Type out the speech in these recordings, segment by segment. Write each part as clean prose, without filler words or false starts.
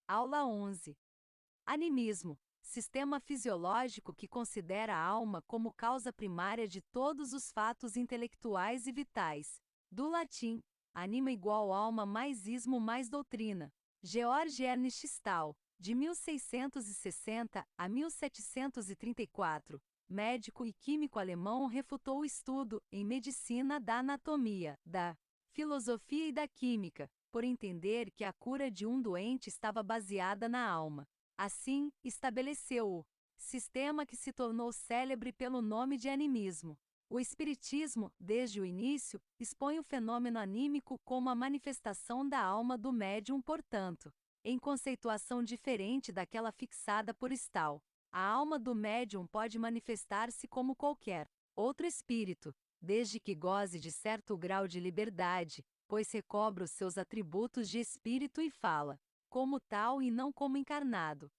Aula 11. Animismo. Sistema fisiológico que considera a alma como causa primária de todos os fatos intelectuais e vitais. Do latim, anima igual alma mais ismo mais doutrina. Georg Ernst Stahl, de 1660 a 1734, médico e químico alemão, refutou o estudo, em medicina, da anatomia, da filosofia e da química, por entender que a cura de um doente estava baseada na alma. Assim, estabeleceu o sistema que se tornou célebre pelo nome de animismo. O Espiritismo, desde o início, expõe o fenômeno anímico como a manifestação da alma do médium, portanto, em conceituação diferente daquela fixada por Stahl. A alma do médium pode manifestar-se como qualquer outro espírito, desde que goze de certo grau de liberdade, pois recobra os seus atributos de espírito e fala como tal e não como encarnado.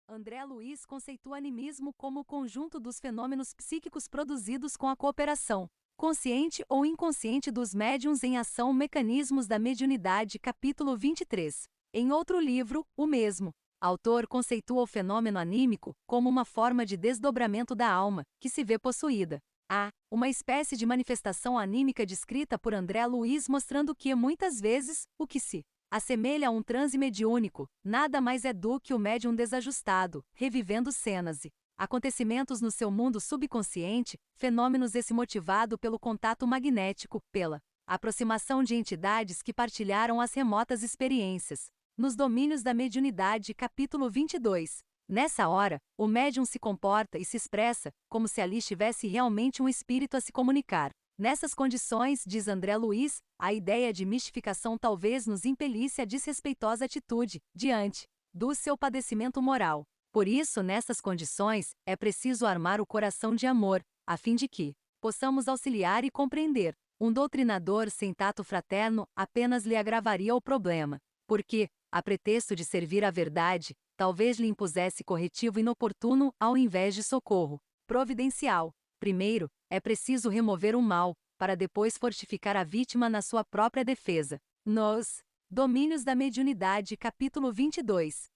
André Luiz conceitua o animismo como o conjunto dos fenômenos psíquicos produzidos com a cooperação, consciente ou inconsciente dos médiuns em ação, mecanismos da mediunidade, capítulo 23. Em outro livro, o mesmo autor conceitua o fenômeno anímico como uma forma de desdobramento da alma, que se vê possuída. Há uma espécie de manifestação anímica descrita por André Luiz, mostrando que, muitas vezes, o que se assemelha a um transe mediúnico, nada mais é do que o médium desajustado, revivendo cenas e acontecimentos no seu mundo subconsciente, fenômenos esse motivado pelo contato magnético, pela aproximação de entidades que partilharam as remotas experiências. Nos domínios da mediunidade, capítulo 22. Nessa hora, o médium se comporta e se expressa como se ali estivesse realmente um espírito a se comunicar. Nessas condições, diz André Luiz, a ideia de mistificação talvez nos impelisse a desrespeitosa atitude, diante do seu padecimento moral. Por isso, nessas condições, é preciso armar o coração de amor, a fim de que possamos auxiliar e compreender. Um doutrinador sem tato fraterno apenas lhe agravaria o problema, porque, a pretexto de servir à verdade, talvez lhe impusesse corretivo inoportuno ao invés de socorro providencial. Primeiro, é preciso remover o mal, para depois fortificar a vítima na sua própria defesa. Nos domínios da mediunidade, capítulo 22.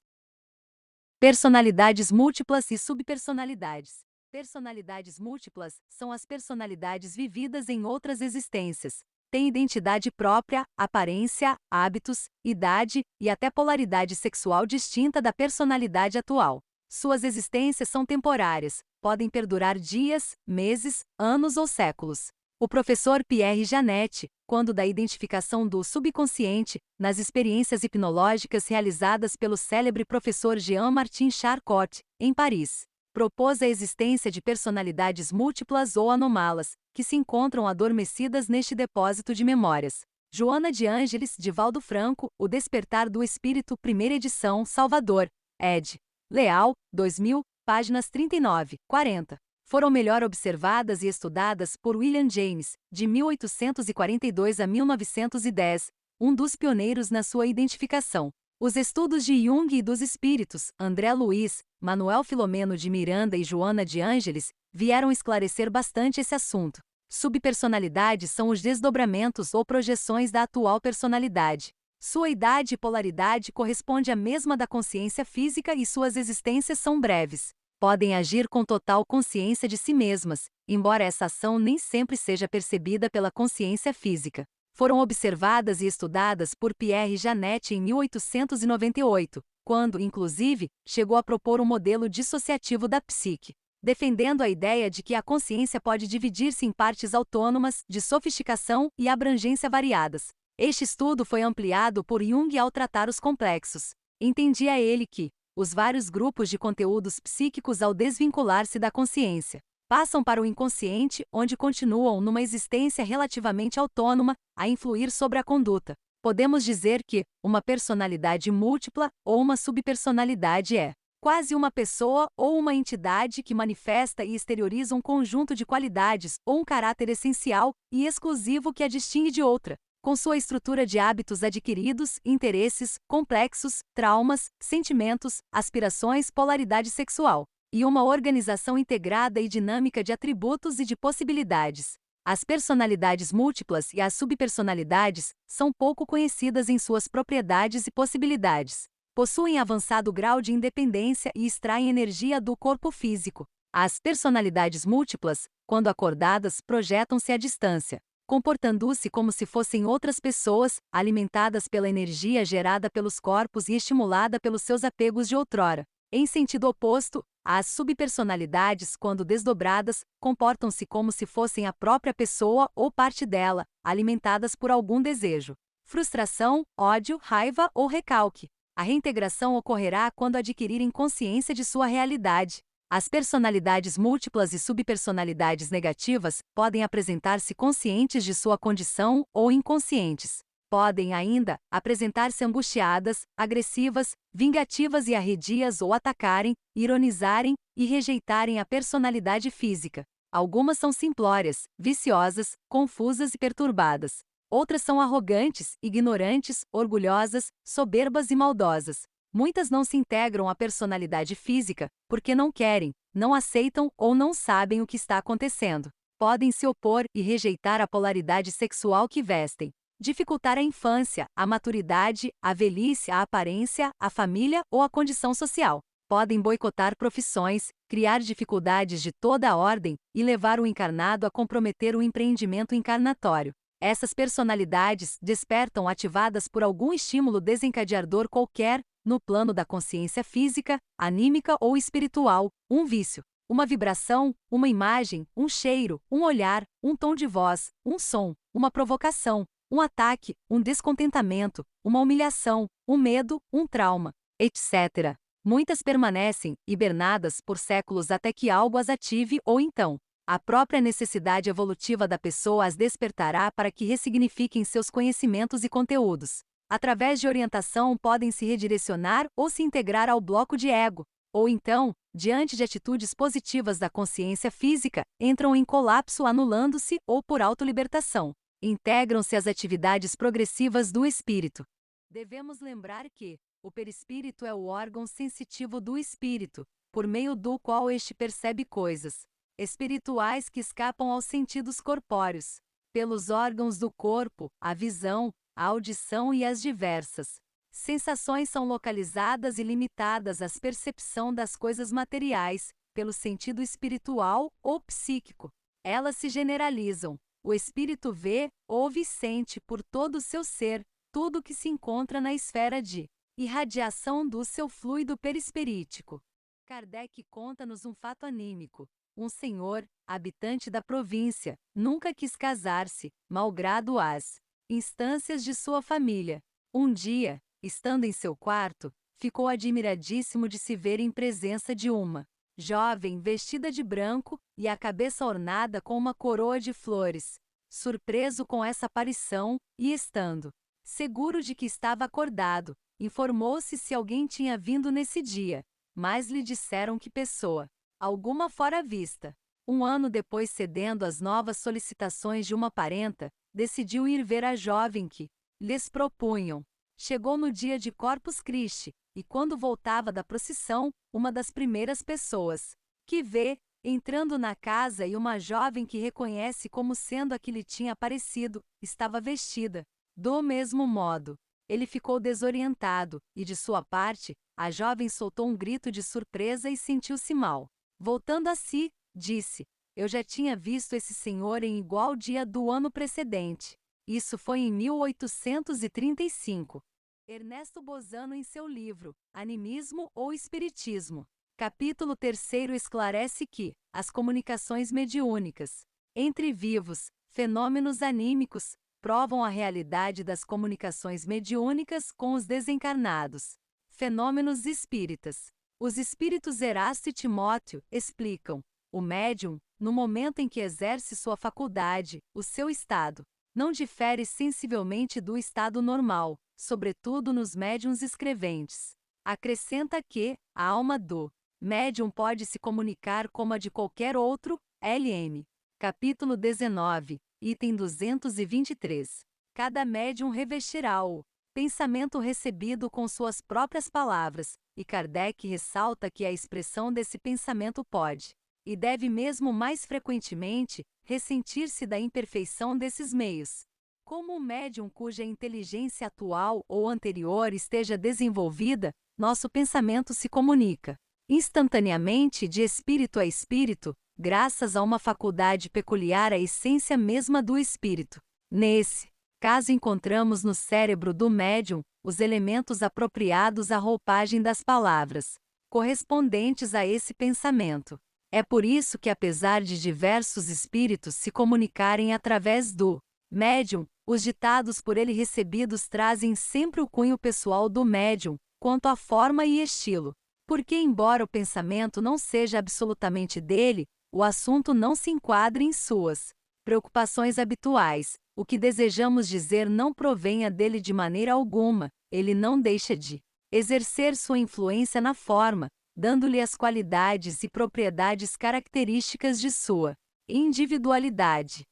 Personalidades múltiplas e subpersonalidades. Personalidades múltiplas são as personalidades vividas em outras existências. Têm identidade própria, aparência, hábitos, idade e até polaridade sexual distinta da personalidade atual. Suas existências são temporárias, podem perdurar dias, meses, anos ou séculos. O professor Pierre Janet, quando da identificação do subconsciente, nas experiências hipnológicas realizadas pelo célebre professor Jean-Martin Charcot, em Paris, propôs a existência de personalidades múltiplas ou anômalas, que se encontram adormecidas neste depósito de memórias. Joana de Ângeles, de Valdo Franco, O Despertar do Espírito, primeira edição, Salvador, ed. Leal, 2000, páginas 39, 40. Foram melhor observadas e estudadas por William James, de 1842 a 1910, um dos pioneiros na sua identificação. Os estudos de Jung e dos espíritos, André Luiz, Manuel Filomeno de Miranda e Joana de Ângeles, vieram esclarecer bastante esse assunto. Subpersonalidades são os desdobramentos ou projeções da atual personalidade. Sua idade e polaridade corresponde à mesma da consciência física e suas existências são breves. Podem agir com total consciência de si mesmas, embora essa ação nem sempre seja percebida pela consciência física. Foram observadas e estudadas por Pierre Janet em 1898, quando, inclusive, chegou a propor um modelo dissociativo da psique, defendendo a ideia de que a consciência pode dividir-se em partes autônomas, de sofisticação e abrangência variadas. Este estudo foi ampliado por Jung ao tratar os complexos. Entendia ele que os vários grupos de conteúdos psíquicos, ao desvincular-se da consciência, passam para o inconsciente, onde continuam numa existência relativamente autônoma, a influir sobre a conduta. Podemos dizer que uma personalidade múltipla ou uma subpersonalidade é quase uma pessoa ou uma entidade que manifesta e exterioriza um conjunto de qualidades ou um caráter essencial e exclusivo que a distingue de outra, com sua estrutura de hábitos adquiridos, interesses, complexos, traumas, sentimentos, aspirações, polaridade sexual, e uma organização integrada e dinâmica de atributos e de possibilidades. As personalidades múltiplas e as subpersonalidades são pouco conhecidas em suas propriedades e possibilidades. possuem avançado grau de independência e extraem energia do corpo físico. As personalidades múltiplas, quando acordadas, projetam-se à distância, comportando-se como se fossem outras pessoas, alimentadas pela energia gerada pelos corpos e estimulada pelos seus apegos de outrora. Em sentido oposto, as subpersonalidades, quando desdobradas, comportam-se como se fossem a própria pessoa ou parte dela, alimentadas por algum desejo, frustração, ódio, raiva ou recalque. A reintegração ocorrerá quando adquirirem consciência de sua realidade. As personalidades múltiplas e subpersonalidades negativas podem apresentar-se conscientes de sua condição ou inconscientes. Podem ainda apresentar-se angustiadas, agressivas, vingativas e arredias ou atacarem, ironizarem e rejeitarem a personalidade física. Algumas são simplórias, viciosas, confusas e perturbadas. Outras são arrogantes, ignorantes, orgulhosas, soberbas e maldosas. Muitas não se integram à personalidade física, porque não querem, não aceitam ou não sabem o que está acontecendo. Podem se opor e rejeitar a polaridade sexual que vestem, dificultar a infância, a maturidade, a velhice, a aparência, a família ou a condição social. Podem boicotar profissões, criar dificuldades de toda a ordem e levar o encarnado a comprometer o empreendimento encarnatório. Essas personalidades despertam ativadas por algum estímulo desencadeador qualquer, no plano da consciência física, anímica ou espiritual, um vício, uma vibração, uma imagem, um cheiro, um olhar, um tom de voz, um som, uma provocação, um ataque, um descontentamento, uma humilhação, um medo, um trauma, etc. Muitas permanecem hibernadas por séculos até que algo as ative ou então a própria necessidade evolutiva da pessoa as despertará para que ressignifiquem seus conhecimentos e conteúdos. Através de orientação podem se redirecionar ou se integrar ao bloco de ego, ou então, diante de atitudes positivas da consciência física, entram em colapso anulando-se ou por autolibertação. Integram-se às atividades progressivas do espírito. Devemos lembrar que o perispírito é o órgão sensitivo do espírito, por meio do qual este percebe coisas espirituais que escapam aos sentidos corpóreos. Pelos órgãos do corpo, a visão, a audição e as diversas sensações são localizadas e limitadas à percepção das coisas materiais, pelo sentido espiritual ou psíquico. Elas se generalizam. O espírito vê, ouve e sente por todo o seu ser tudo o que se encontra na esfera de irradiação do seu fluido perispirítico. Kardec conta-nos um fato anímico. Um senhor, habitante da província, nunca quis casar-se, malgrado as instâncias de sua família. Um dia, estando em seu quarto, ficou admiradíssimo de se ver em presença de uma jovem vestida de branco e a cabeça ornada com uma coroa de flores. Surpreso com essa aparição, e estando seguro de que estava acordado, informou-se se alguém tinha vindo nesse dia, mas lhe disseram que pessoa alguma fora vista. Um ano depois, cedendo às novas solicitações de uma parenta, decidiu ir ver a jovem que lhes propunham. Chegou no dia de Corpus Christi, e quando voltava da procissão, uma das primeiras pessoas que vê, entrando na casa, e uma jovem que reconhece como sendo a que lhe tinha aparecido, estava vestida do mesmo modo. Ele ficou desorientado, e de sua parte, a jovem soltou um grito de surpresa e sentiu-se mal. Voltando a si, disse: eu já tinha visto esse senhor em igual dia do ano precedente. Isso foi em 1835. Ernesto Bozano, em seu livro Animismo ou Espiritismo, capítulo 3, esclarece que as comunicações mediúnicas entre vivos, fenômenos anímicos, provam a realidade das comunicações mediúnicas com os desencarnados. Fenômenos espíritas. Os espíritos Erasto e Timóteo explicam: o médium, no momento em que exerce sua faculdade, o seu estado não difere sensivelmente do estado normal, sobretudo nos médiuns escreventes. Acrescenta que a alma do médium pode se comunicar como a de qualquer outro, LM. Capítulo 19, item 223. Cada médium revestirá o pensamento recebido com suas próprias palavras, e Kardec ressalta que a expressão desse pensamento pode, e deve mesmo mais frequentemente, ressentir-se da imperfeição desses meios. Como o médium cuja inteligência atual ou anterior esteja desenvolvida, nosso pensamento se comunica instantaneamente de espírito a espírito, graças a uma faculdade peculiar à essência mesma do espírito. Nesse caso, encontramos no cérebro do médium os elementos apropriados à roupagem das palavras, correspondentes a esse pensamento. É por isso que, apesar de diversos espíritos se comunicarem através do médium, os ditados por ele recebidos trazem sempre o cunho pessoal do médium, quanto à forma e estilo. Porque, embora o pensamento não seja absolutamente dele, o assunto não se enquadre em suas preocupações habituais. O que desejamos dizer não provenha dele de maneira alguma, ele não deixa de exercer sua influência na forma, dando-lhe as qualidades e propriedades características de sua individualidade.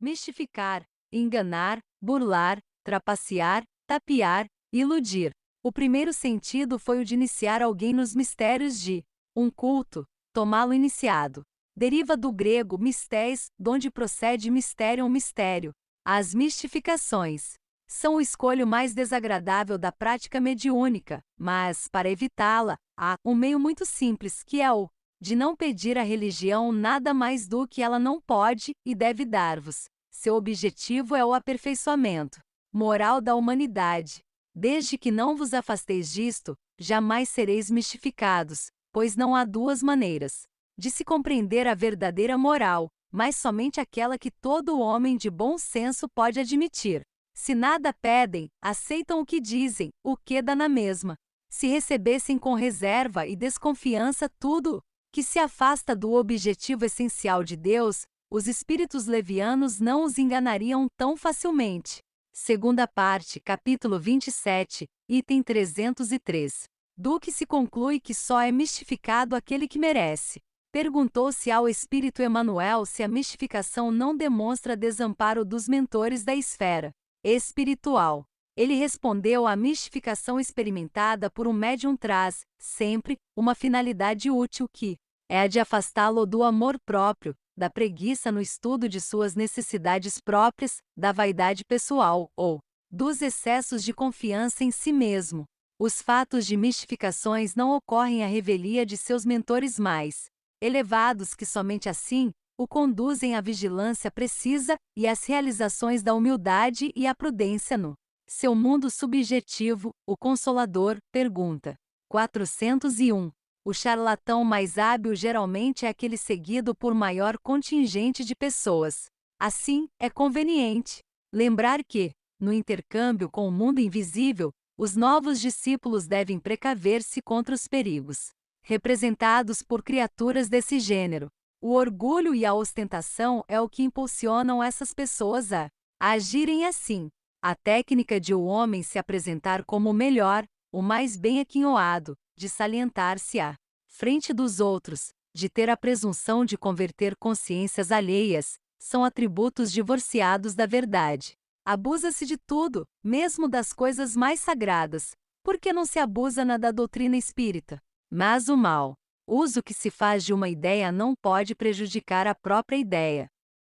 Mistificar, enganar, burlar, trapacear, tapear, iludir. O primeiro sentido foi o de iniciar alguém nos mistérios de um culto, tomá-lo iniciado. Deriva do grego mistéis, donde procede mysterion, mistério. As mistificações são o escolho mais desagradável da prática mediúnica, mas, para evitá-la, há um meio muito simples, que é o de não pedir à religião nada mais do que ela não pode e deve dar-vos. Seu objetivo é o aperfeiçoamento moral da humanidade. Desde que não vos afasteis disto, jamais sereis mistificados, pois não há duas maneiras de se compreender a verdadeira moral, mas somente aquela que todo homem de bom senso pode admitir. Se nada pedem, aceitam o que dizem, o que dá na mesma. Se recebessem com reserva e desconfiança tudo que se afasta do objetivo essencial de Deus, os espíritos levianos não os enganariam tão facilmente. Segunda parte, capítulo 27, item 303. Do que se conclui que só é mistificado aquele que merece. Perguntou-se ao espírito Emanuel se a mistificação não demonstra desamparo dos mentores da esfera espiritual. Ele respondeu: a mistificação experimentada por um médium traz, sempre, uma finalidade útil que é a de afastá-lo do amor próprio, da preguiça no estudo de suas necessidades próprias, da vaidade pessoal, ou dos excessos de confiança em si mesmo. Os fatos de mistificações não ocorrem à revelia de seus mentores mais elevados, que somente assim o conduzem à vigilância precisa e às realizações da humildade e à prudência no seu mundo subjetivo. O Consolador pergunta. 401. O charlatão mais hábil geralmente é aquele seguido por maior contingente de pessoas. Assim, é conveniente lembrar que, no intercâmbio com o mundo invisível, os novos discípulos devem precaver-se contra os perigos representados por criaturas desse gênero. O orgulho e a ostentação é o que impulsionam essas pessoas a agirem assim. A técnica de o homem se apresentar como o melhor, o mais bem aquinhoado, de salientar-se à frente dos outros, de ter a presunção de converter consciências alheias, são atributos divorciados da verdade. Abusa-se de tudo, mesmo das coisas mais sagradas. Por que não se abusa na da doutrina espírita? Mas o mau uso que se faz de uma ideia não pode prejudicar a própria ideia.